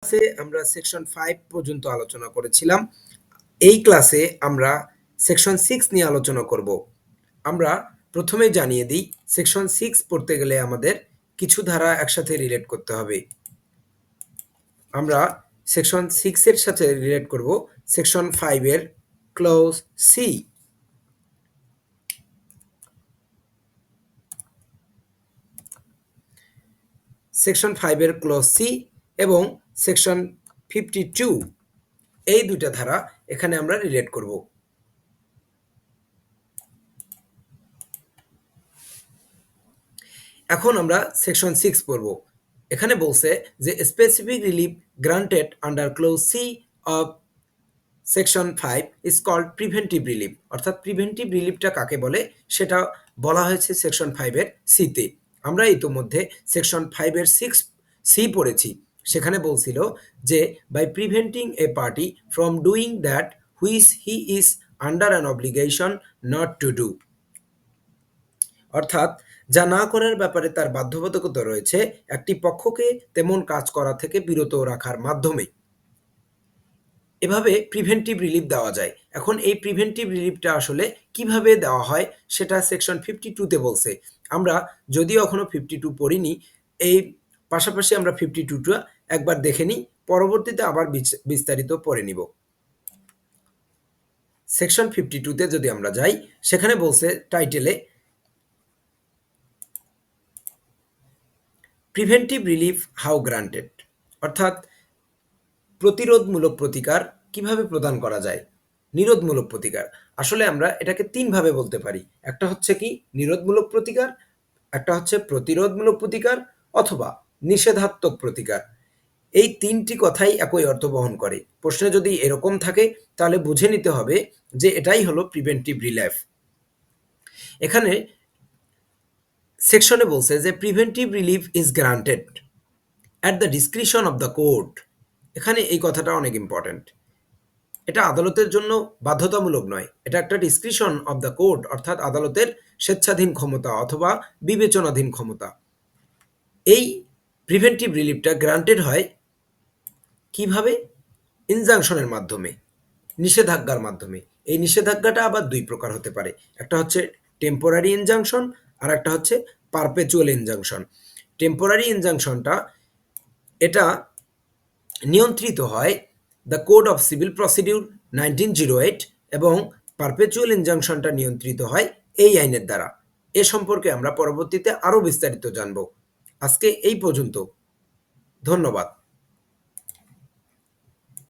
ক্লাসে আমরা সেকশন 5 পর্যন্ত আলোচনা করেছিলাম। এই ক্লাসে আমরা সেকশন 6 নিয়ে আলোচনা করব। আমরা প্রথমেই জানিয়ে দিই, সেকশন 6 পড়তে গেলে আমাদের কিছু ধারা একসাথে রিলেট করতে হবে। আমরা সেকশন 6 এর সাথে রিলেট করব সেকশন 5 এর ক্লজ সি। সেকশন 5 এর ক্লজ সি এবং সেকশন 52 এই দুইটা ধারা এখানে আমরা রিলেট করব। এখন আমরা সেকশন 6 পড়ব। এখানে বলছে যে specific relief granted under clause C of section 5 is called preventive relief. অর্থাৎ প্রিভেন্টিভ রিলিফটা কাকে বলে সেটা বলা হয়েছে সেকশন 5 এর সিতে। আমরা ইতোমধ্যে সেকশন 5 এর 6 সি পড়েছি। সেখানে বলছিল যে by preventing a party from doing that which he is under an obligation not to do. অর্থাৎ যা না করার ব্যাপারে তার বাধ্যবাধকতা রয়েছে একটি পক্ষকে তেমন কাজ করা থেকে বিরত রাখার মাধ্যমে। এভাবে প্রিভেন্টিভ রিলিফ দেওয়া যায়। এখন এই প্রিভেন্টিভ রিলিফটা আসলে কিভাবে দেওয়া হয় সেটা সেকশন 52 তে বলছে। আমরা যদিও এখনো 52 পড়িনি, এই পাশাপাশি আমরা 52টা একবার দেখে নিই, পরবর্তীতে আবার বিস্তারিত পড়ে নিব। সেকশন 52তে যদি আমরা যাই, সেখানে বলছে টাইটেলে প্রিভেন্টিভ রিলিফ হাউ গ্রান্টেড, অর্থাৎ প্রতিরোধমূলক প্রতিকার কিভাবে প্রদান করা যায়। নিরোধমূলক প্রতিকার আসলে আমরা এটাকে তিনভাবে বলতে পারি। একটা হচ্ছে কি নিরোধমূলক প্রতিকার, একটা হচ্ছে প্রতিরোধমূলক প্রতিকার, অথবা নিষেধাত্মক প্রতিকার। এই তিনটি কথাই একই অর্থ বহন করে। প্রশ্নে যদি এরকম থাকে তাহলে বুঝে নিতে হবে যে এটাই হলো প্রিভেন্টিভ রিলিফ। এখানে সেকশনে বলছে যে preventive relief is granted at the discretion of the court. এখানে এই কথাটা অনেক ইম্পর্ট্যান্ট। এটা আদালতের জন্য বাধ্যতামূলক নয়, এটা একটা ডিসক্রিশন অফ দ্য কোর্ট, অর্থাৎ আদালতের স্বেচ্ছাধীন ক্ষমতা অথবা বিবেচনাধীন ক্ষমতা। এই প্রিভেন্টিভ রিলিফটা গ্রান্টেড হয় কিভাবে? ইনজাংশনের মাধ্যমে, নিষেধাজ্ঞার মাধ্যমে। এই নিষেধাজ্ঞাটা আবার দুই প্রকার হতে পারে, একটা হচ্ছে টেম্পোরারি ইনজাংশন আর একটা হচ্ছে পারপেচুয়াল ইনজাংশন। টেম্পোরারি ইনজাংশনটা এটা নিয়ন্ত্রিত হয় the code of civil procedure 1908 এবং পারপেচুয়াল ইনজাংশনটা নিয়ন্ত্রিত হয় এই আইনের দ্বারা। এ সম্পর্কে আমরা পরবর্তীতে আরও বিস্তারিত জানব। আজকে এই পর্যন্ত, ধন্যবাদ।